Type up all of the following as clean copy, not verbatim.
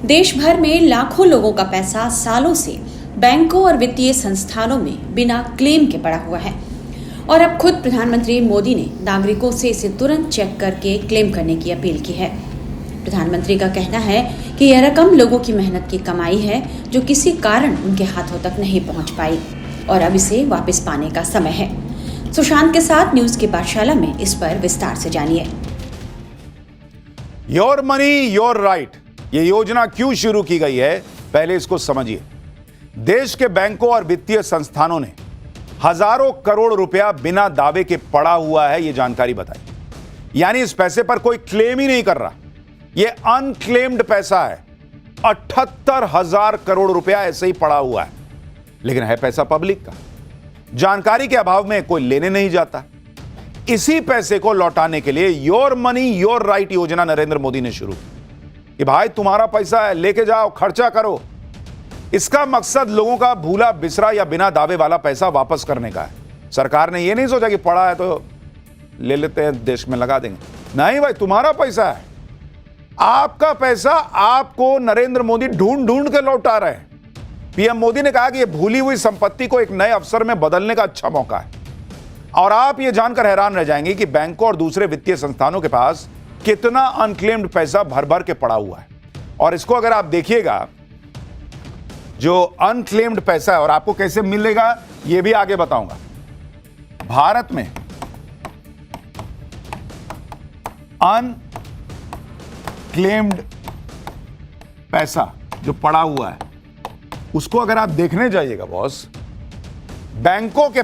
देश भर में लाखों लोगों का पैसा सालों से बैंकों और वित्तीय संस्थानों में बिना क्लेम के पड़ा हुआ है और अब खुद प्रधानमंत्री मोदी ने नागरिकों से इसे तुरंत चेक करके क्लेम करने की अपील की है। प्रधानमंत्री का कहना है कि यह रकम लोगों की मेहनत की कमाई है जो किसी कारण उनके हाथों तक नहीं पहुंच पाई और अब इसे वापस पाने का समय है। सुशांत के साथ न्यूज की पाठशाला में इस पर विस्तार से जानिए। योर मनी योर राइट, ये योजना क्यों शुरू की गई है, पहले इसको समझिए। देश के बैंकों और वित्तीय संस्थानों ने हजारों करोड़ रुपया बिना दावे के पड़ा हुआ है, यह जानकारी बताई। यानी इस पैसे पर कोई क्लेम ही नहीं कर रहा, यह अनक्लेम्ड पैसा है। 78,000 करोड़ रुपया ऐसे ही पड़ा हुआ है, लेकिन है पैसा पब्लिक का। जानकारी के अभाव में कोई लेने नहीं जाता। इसी पैसे को लौटाने के लिए योर मनी योर राइट योजना नरेंद्र मोदी ने शुरू की कि भाई तुम्हारा पैसा है, लेके जाओ, खर्चा करो। इसका मकसद लोगों का भूला बिसरा या बिना दावे वाला पैसा वापस करने का है। सरकार ने यह नहीं सोचा कि पड़ा है तो ले लेते हैं, देश में लगा देंगे। नहीं भाई, तुम्हारा पैसा है, आपका पैसा आपको नरेंद्र मोदी ढूंढ ढूंढ के लौटा रहे हैं। पीएम मोदी ने कहा कि यह भूली हुई संपत्ति को एक नए अवसर में बदलने का अच्छा मौका है। और आप यह जानकर हैरान रह जाएंगे कि बैंकों और दूसरे वित्तीय संस्थानों के पास कितना अनक्लेम्ड पैसा भर भर के पड़ा हुआ है। और इसको अगर आप देखिएगा, जो अनक्लेम्ड पैसा है और आपको कैसे मिलेगा यह भी आगे बताऊंगा। भारत में अनक्लेम्ड पैसा जो पड़ा हुआ है उसको अगर आप देखने जाइएगा बॉस, बैंकों के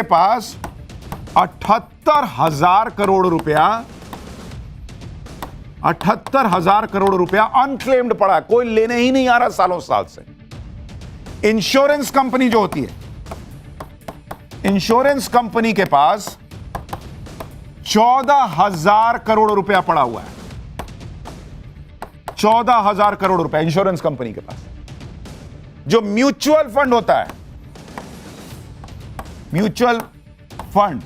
पास 78,000 करोड़ रुपया 78,000 करोड़ रुपया अनक्लेम्ड पड़ा है, कोई लेने ही नहीं आ रहा सालों साल से। इंश्योरेंस कंपनी जो होती है, इंश्योरेंस कंपनी के पास 14,000 करोड़ रुपया पड़ा हुआ है। 14,000 करोड़ रुपया इंश्योरेंस कंपनी के पास। जो म्यूचुअल फंड होता है, म्यूचुअल फंड,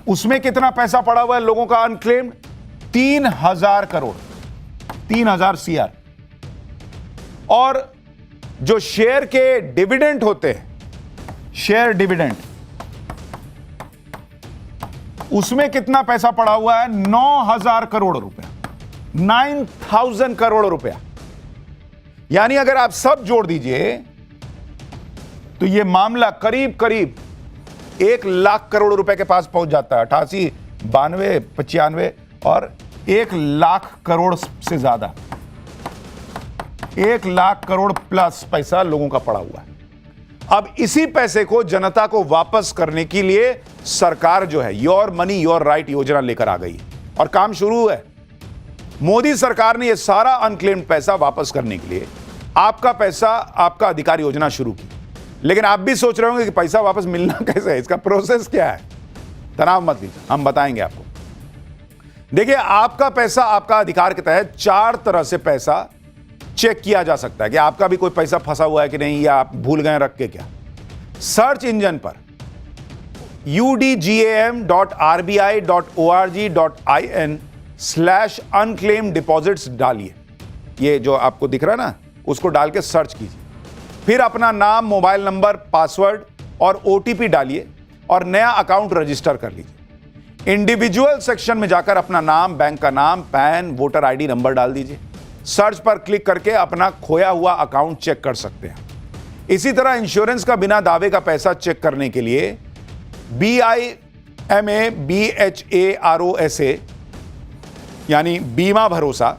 उसमें कितना पैसा पड़ा हुआ है लोगों का अनक्लेम्ड? 3,000 करोड़, 3,000 CR। और जो शेयर के डिविडेंड होते हैं, शेयर डिविडेंड, उसमें कितना पैसा पड़ा हुआ है? 9,000 करोड़ रुपया, 9,000 करोड़ रुपया। यानी अगर आप सब जोड़ दीजिए तो यह मामला करीब करीब 1 लाख करोड़ रुपए के पास पहुंच जाता है। 88, 92, 95 और 1 लाख करोड़ से ज्यादा, 1 लाख करोड़ प्लस पैसा लोगों का पड़ा हुआ है। अब इसी पैसे को जनता को वापस करने के लिए सरकार जो है योर मनी योर राइट योजना लेकर आ गई और काम शुरू है। मोदी सरकार ने यह सारा अनक्लेम्ड पैसा वापस करने के लिए आपका पैसा आपका अधिकार योजना शुरू की। लेकिन आप भी सोच रहे होंगे कि पैसा वापस मिलना कैसे है, इसका प्रोसेस क्या है। तनाव मत लीजिए, हम बताएंगे आपको। देखिए, आपका पैसा आपका अधिकार के तहत 4 तरह से पैसा चेक किया जा सकता है कि आपका भी कोई पैसा फंसा हुआ है कि नहीं, या आप भूल गए रख के क्या। सर्च इंजन पर udgam.rbi.org.in/unclaimed deposits डालिए। ये जो आपको दिख रहा है ना, उसको डाल के सर्च कीजिए। फिर अपना नाम, मोबाइल नंबर, पासवर्ड और OTP डालिए और नया अकाउंट रजिस्टर कर लीजिए। इंडिविजुअल सेक्शन में जाकर अपना नाम, बैंक का नाम, पैन, वोटर ID नंबर डाल दीजिए। सर्च पर क्लिक करके अपना खोया हुआ अकाउंट चेक कर सकते हैं। इसी तरह इंश्योरेंस का बिना दावे का पैसा चेक करने के लिए BIMABHAROSA यानी बीमा भरोसा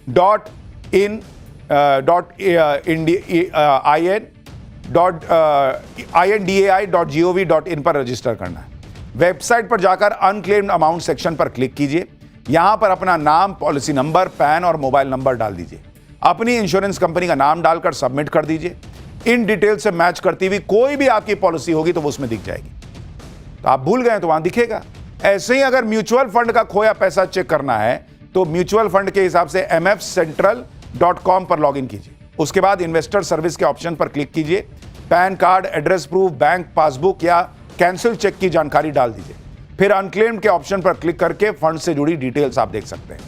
.indai.gov.in पर रजिस्टर करना है। वेबसाइट पर जाकर अनक्लेम्ड अमाउंट सेक्शन पर क्लिक कीजिए। यहां पर अपना नाम, पॉलिसी नंबर, पैन और मोबाइल नंबर डाल दीजिए। अपनी इंश्योरेंस कंपनी का नाम डालकर सबमिट कर दीजिए। इन डिटेल से मैच करती हुई कोई भी आपकी पॉलिसी होगी तो वो उसमें दिख जाएगी। तो आप भूल गए तो वहां दिखेगा। ऐसे ही अगर म्यूचुअल फंड का खोया पैसा चेक करना है तो म्यूचुअल फंड के हिसाब से mfcentral.com पर लॉगिन कीजिए। उसके बाद इन्वेस्टर सर्विस के ऑप्शन पर क्लिक कीजिए। Pan card, address proof, bank passbook या कैंसिल चेक की जानकारी डाल दीजिए। फिर अनक्लेम्ड के ऑप्शन पर क्लिक करके फंड से जुड़ी डिटेल्स आप देख सकते हैं।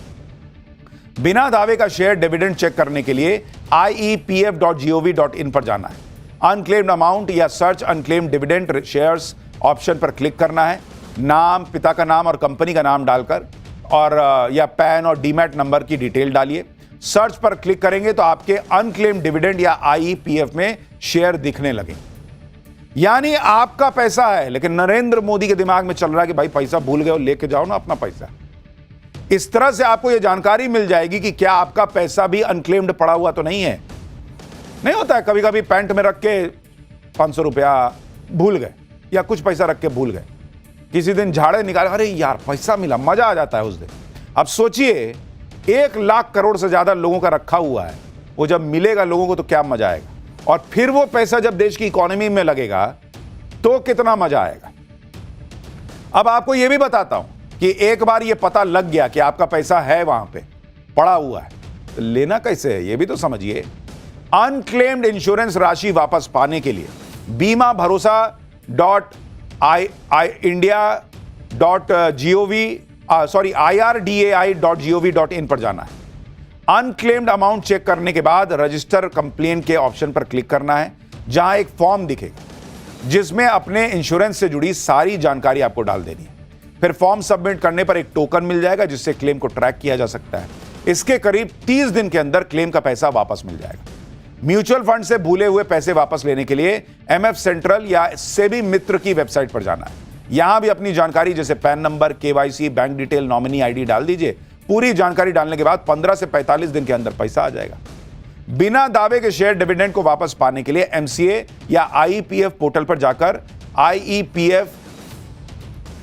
बिना दावे का शेयर डिविडेंड चेक करने के लिए iepf.gov.in पर जाना है। अनक्लेम्ड अमाउंट या search unclaimed dividend shares option पर क्लिक करना है। नाम, पिता का नाम और कंपनी का नाम डालकर और या पैन और डीमैट नंबर की डिटेल डालिए। सर्च पर क्लिक करेंगे तो आपके अनक्लेम्ड डिविडेंड या आईईपीएफ में शेयर दिखने लगे। यानी आपका पैसा है, लेकिन नरेंद्र मोदी के दिमाग में चल रहा है कि भाई पैसा भूल गए हो, लेके जाओ ना अपना पैसा। इस तरह से आपको यह जानकारी मिल जाएगी कि क्या आपका पैसा भी अनक्लेम्ड पड़ा हुआ तो नहीं है। नहीं होता है, कभी कभी पैंट में रख के 500 रुपया भूल गए या कुछ पैसा रख के भूल गए, किसी दिन झाड़े निकाले, अरे यार पैसा मिला, मजा आ जाता है उस दिन। अब सोचिए 1 लाख करोड़ से ज्यादा लोगों का रखा हुआ है, वो जब मिलेगा लोगों को तो क्या मजा आएगा, और फिर वो पैसा जब देश की इकोनॉमी में लगेगा तो कितना मजा आएगा। अब आपको यह भी बताता हूं कि एक बार ये पता लग गया कि आपका पैसा है वहां पे पड़ा हुआ है, तो लेना कैसे है ये भी तो समझिए। अनक्लेम्ड इंश्योरेंस राशि वापस पाने के लिए बीमा भरोसा IRDAI.gov.in पर जाना है। अनक्लेम्ड अमाउंट चेक करने के बाद रजिस्टर कंप्लेन के ऑप्शन पर क्लिक करना है, जहां एक फॉर्म दिखेगा जिसमें अपने इंश्योरेंस से जुड़ी सारी जानकारी आपको डाल देनी है। फिर फॉर्म सबमिट करने पर एक टोकन मिल जाएगा जिससे क्लेम को ट्रैक किया जा सकता है। इसके करीब 30 दिन के अंदर क्लेम का पैसा वापस मिल जाएगा। म्यूचुअल फंड से भूले हुए पैसे वापस लेने के लिए MF सेंट्रल या सेबी मित्र की वेबसाइट पर जाना है। यहां भी अपनी जानकारी जैसे pan number, KYC, bank detail, nominee ID डाल दीजिए। पूरी जानकारी डालने के बाद 15 से 45 दिन के अंदर पैसा आ जाएगा। बिना दावे के शेयर डिविडेंड को वापस पाने के लिए MCA या IEPF पोर्टल पर जाकर IEPF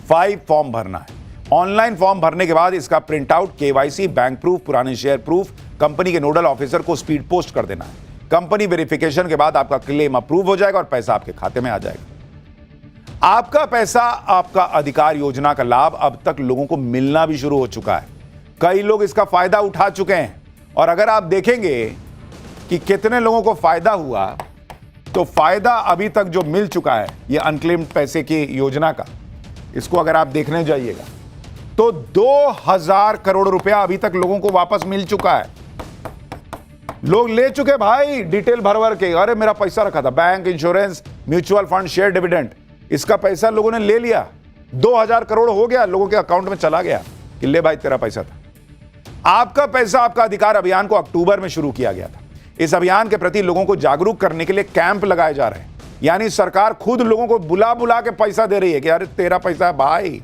5 फॉर्म भरना है। ऑनलाइन फॉर्म भरने के बाद इसका print out, KYC, bank proof, पुराने शेयर प्रूफ कंपनी के नोडल ऑफिसर को स्पीड पोस्ट कर देना है। कंपनी वेरिफिकेशन के बाद आपका क्लेम अप्रूव हो जाएगा और पैसा आपके खाते में आ जाएगा। आपका पैसा आपका अधिकार योजना का लाभ अब तक लोगों को मिलना भी शुरू हो चुका है। कई लोग इसका फायदा उठा चुके हैं, और अगर आप देखेंगे कि कितने लोगों को फायदा हुआ, तो फायदा अभी तक जो मिल चुका है ये अनक्लेम्ड पैसे की योजना का, इसको अगर आप देखने जाइएगा तो 2000 करोड़ रुपया अभी तक लोगों को वापस मिल चुका है। लोग ले चुके भाई, डिटेल भर भर के, अरे मेरा पैसा रखा था, bank, insurance, mutual fund, share dividend, इसका पैसा लोगों ने ले लिया। 2000 करोड़ हो गया, लोगों के अकाउंट में चला गया कि ले भाई तेरा पैसा था। आपका पैसा आपका अधिकार अभियान को अक्टूबर में शुरू किया गया था। इस अभियान के प्रति लोगों को जागरूक करने के लिए कैंप लगाए जा रहे हैं। यानी सरकार खुद लोगों को बुला बुला के पैसा दे रही है कि अरे तेरा पैसा है भाई,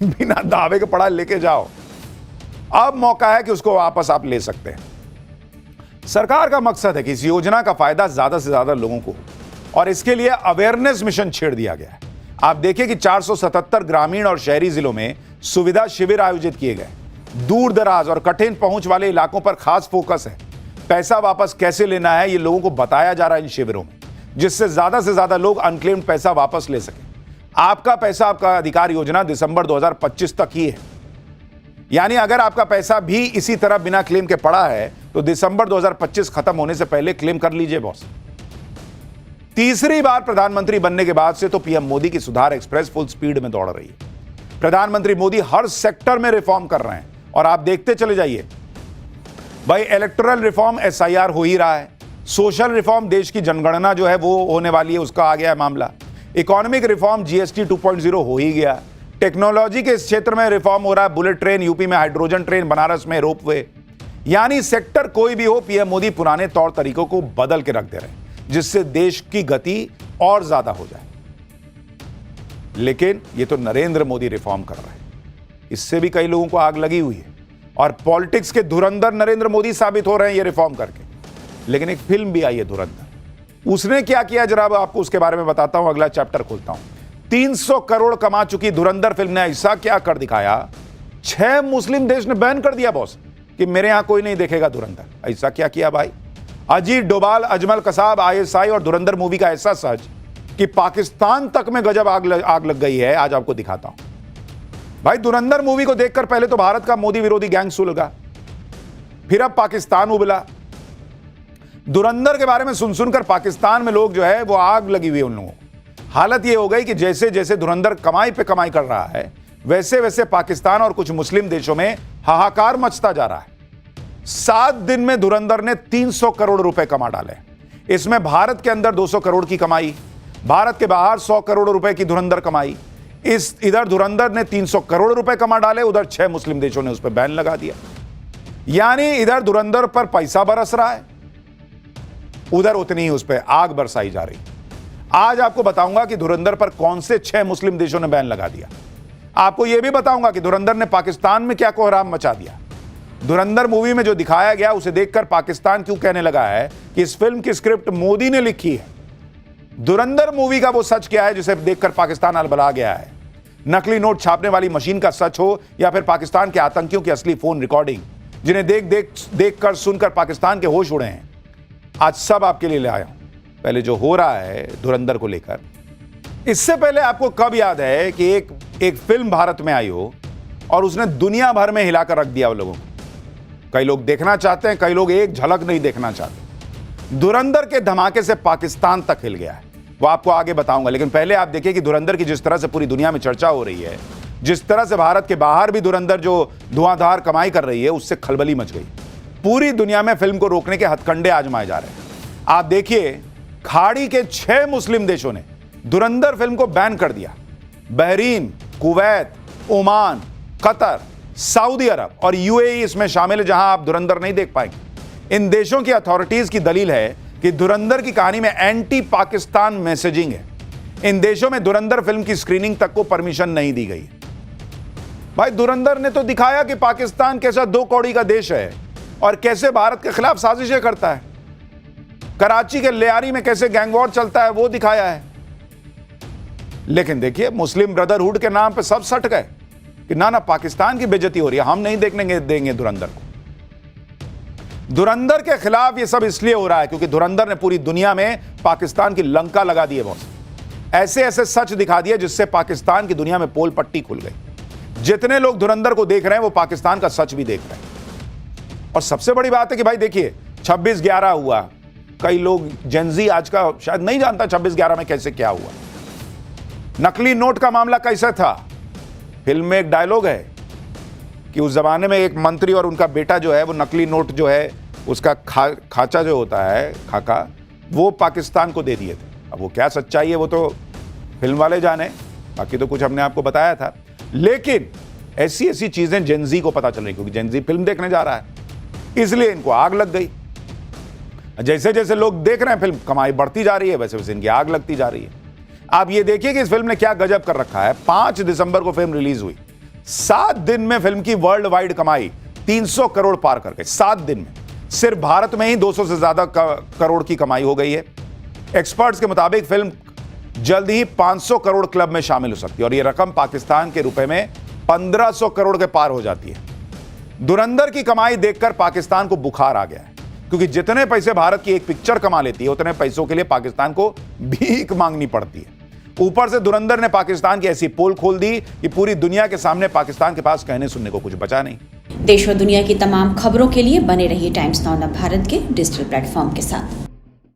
बिना दावे के पड़ा, लेके जाओ। अब मौका है कि उसको वापस आप ले सकते हैं। सरकार का मकसद है कि इस योजना का फायदा ज्यादा से ज्यादा लोगों को, और इसके लिए अवेयरनेस मिशन छेड़ दिया गया है। आप देखिए कि 477 ग्रामीण और शहरी जिलों में सुविधा शिविर आयोजित किए गए। दूर दराज और कठिन पहुंच वाले इलाकों पर खास फोकस है। पैसा वापस कैसे लेना है ये लोगों को बताया जा रहा है इन शिविरों में, जिससे ज्यादा लोग अनक्लेम्ड पैसा वापस ले सकें। आपका पैसा आपका अधिकार योजना दिसंबर 2025 तक ही है। यानी अगर आपका पैसा भी इसी तरह बिना क्लेम के पड़ा है तो दिसंबर 2025 खत्म होने से पहले क्लेम कर लीजिए बॉस। तीसरी बार प्रधानमंत्री बनने के बाद से तो पीएम मोदी की सुधार एक्सप्रेस फुल स्पीड में दौड़ रही है। प्रधानमंत्री मोदी हर सेक्टर में रिफॉर्म कर रहे हैं, और आप देखते चले जाइए भाई, इलेक्टोरल रिफॉर्म SIR हो ही रहा है, सोशल रिफॉर्म देश की जनगणना जो है वो होने वाली है, उसका आ गया है मामला, इकोनॉमिक रिफॉर्म GST 2.0 हो ही गया, टेक्नोलॉजी के इस क्षेत्र में रिफॉर्म हो रहा है, बुलेट ट्रेन यूपी में, हाइड्रोजन ट्रेन बनारस में, रोपवे। यानी सेक्टर कोई भी हो, पीएम मोदी पुराने तौर तरीकों को बदल के रख दे रहे हैं, जिससे देश की गति और ज्यादा हो जाए। लेकिन ये तो नरेंद्र मोदी रिफॉर्म कर रहे हैं, इससे भी कई लोगों को आग लगी हुई है, और पॉलिटिक्स के धुरंधर नरेंद्र मोदी साबित हो रहे हैं ये रिफॉर्म करके। लेकिन एक फिल्म भी आई है धुरंधर, उसने क्या किया जरा आपको उसके बारे में बताता हूं, अगला चैप्टर खोलता हूं। 300 करोड़ कमा चुकी धुरंधर फिल्म ने ऐसा क्या कर दिखाया, 6 मुस्लिम देश ने बैन कर दिया बॉस कि मेरे यहां कोई नहीं देखेगा धुरंधर। ऐसा क्या किया भाई? अजीत डोभाल, अजमल कसाब, ISI और धुरंधर मूवी का ऐसा सच कि पाकिस्तान तक में गजब आग लग गई है। आज आपको दिखाता हूं भाई। धुरंधर मूवी को देखकर पहले तो भारत का मोदी विरोधी गैंग सुलगा, फिर अब पाकिस्तान उबला। धुरंधर के बारे में सुन सुनकर पाकिस्तान में लोग जो है वो आग लगी हुई है उन लोगों को। हालत ये हो गई कि जैसे जैसे धुरंधर कमाई पे कमाई कर रहा है, वैसे वैसे पाकिस्तान और कुछ मुस्लिम देशों में हाहाकार मचता जा रहा है। 7 दिन में धुरंधर ने 300 करोड़ रुपए कमा डाले। इसमें भारत के अंदर 200 करोड़ की कमाई, भारत के बाहर 100 करोड़ रुपए की धुरंधर कमाई। इधर धुरंधर ने 300 करोड़ रुपए कमा डाले, उधर 6 मुस्लिम देशों ने उस पर बैन लगा दिया। यानी इधर धुरंधर पर पैसा बरस रहा है, उधर उतनी ही उस पर आग बरसाई जा रही। आज आपको बताऊंगा कि धुरंधर पर कौन से 6 मुस्लिम देशों ने बैन लगा दिया। आपको यह भी बताऊंगा कि धुरंधर ने पाकिस्तान में क्या कोहराम मचा दिया। धुरंधर मूवी में जो दिखाया गया उसे देखकर पाकिस्तान क्यों कहने लगा है कि इस फिल्म की स्क्रिप्ट मोदी ने लिखी है। धुरंधर मूवी का वो सच क्या है जिसे देखकर पाकिस्तान अलबला गया है? नकली नोट छापने वाली मशीन का सच हो या फिर पाकिस्तान के आतंकियों की असली फोन रिकॉर्डिंग, जिन्हें देख कर सुनकर पाकिस्तान के होश उड़े हैं। आज सब आपके लिए ले आया हूं। पहले जो हो रहा है धुरंधर को लेकर, इससे पहले आपको कब याद है कि एक फिल्म भारत में आई हो और उसने दुनिया भर में हिलाकर रख दिया वो लोगों को? कई लोग देखना चाहते हैं, कई लोग एक झलक नहीं देखना चाहते। धुरंधर के धमाके से पाकिस्तान तक हिल गया है, वो आपको आगे बताऊंगा। लेकिन पहले आप देखिए कि धुरंधर की जिस तरह से पूरी दुनिया में चर्चा हो रही है, जिस तरह से भारत के बाहर भी धुरंधर जो धुआंधार कमाई कर रही है, उससे खलबली मच गई। पूरी दुनिया में फिल्म को रोकने के हथकंडे आजमाए जा रहे हैं। आप देखिए, खाड़ी के 6 मुस्लिम देशों ने धुरंधर फिल्म को बैन कर दिया। Bahrain, Kuwait, Oman, Qatar, Saudi Arab और यूएई इसमें शामिल है, जहां आप धुरंधर नहीं देख पाएंगे। इन देशों की अथॉरिटीज की दलील है कि धुरंधर की कहानी में एंटी पाकिस्तान मैसेजिंग है। इन देशों में धुरंधर फिल्म की स्क्रीनिंग तक को परमिशन नहीं दी गई। भाई, धुरंधर ने तो दिखाया कि पाकिस्तान कैसा 2 कौड़ी का देश है और कैसे भारत के खिलाफ साजिशें करता है। कराची के लियारी में कैसे गैंगवॉर चलता है वो दिखाया है। लेकिन देखिए, मुस्लिम ब्रदरहुड के नाम पे सब सट गए कि ना पाकिस्तान की बेइज्जती हो रही है, हम नहीं देखने देंगे धुरंधर को। धुरंधर के खिलाफ ये सब इसलिए हो रहा है क्योंकि धुरंधर ने पूरी दुनिया में पाकिस्तान की लंका लगा दी है। बहुत ऐसे ऐसे सच दिखा दिए जिससे पाकिस्तान की दुनिया में पोल पट्टी खुल गई। जितने लोग धुरंधर को देख रहे हैं वो पाकिस्तान का सच भी देख रहे हैं। और सबसे बड़ी बात है कि भाई देखिए, 26/11 हुआ। कई लोग जेनजी आज का शायद नहीं जानता 26/11 में कैसे क्या हुआ। नकली नोट का मामला कैसा था? फिल्म में एक डायलॉग है कि उस जमाने में एक मंत्री और उनका बेटा जो है वो नकली नोट जो है उसका खाचा जो होता है, खाका, वो पाकिस्तान को दे दिए थे। अब वो क्या सच्चाई है वो तो फिल्म वाले जाने, बाकी तो कुछ हमने आपको बताया था। लेकिन ऐसी ऐसी चीजें जेनजी को पता चल रही, क्योंकि जेनजी फिल्म देखने जा रहा है, इसलिए इनको आग लग गई। जैसे जैसे लोग देख रहे हैं फिल्म, कमाई बढ़ती जा रही है, वैसे वैसे इनकी आग लगती जा रही है। आप ये देखिए कि इस फिल्म ने क्या गजब कर रखा है। 5 दिसंबर को फिल्म रिलीज हुई। 7 दिन में फिल्म की वर्ल्ड वाइड कमाई 300 करोड़ पार कर गई। 7 दिन में सिर्फ भारत में ही 200 से ज्यादा करोड़ की कमाई हो गई है। एक्सपर्ट्स के मुताबिक फिल्म जल्द ही 500 करोड़ क्लब में शामिल हो सकती है और यह रकम पाकिस्तान के रुपए में 1500 करोड़ के पार हो जाती है। धुरंधर की कमाई देखकर पाकिस्तान को बुखार आ गया है, क्योंकि जितने पैसे भारत की एक पिक्चर कमा लेती है उतने पैसों के लिए पाकिस्तान को भीख मांगनी पड़ती है। ऊपर से धुरंधर ने पाकिस्तान की ऐसी पोल खोल दी कि पूरी दुनिया के सामने पाकिस्तान के पास कहने सुनने को कुछ बचा नहीं। देश और दुनिया की तमाम खबरों के लिए बने रहिए टाइम्स नाउ भारत के डिजिटल प्लेटफॉर्म के साथ।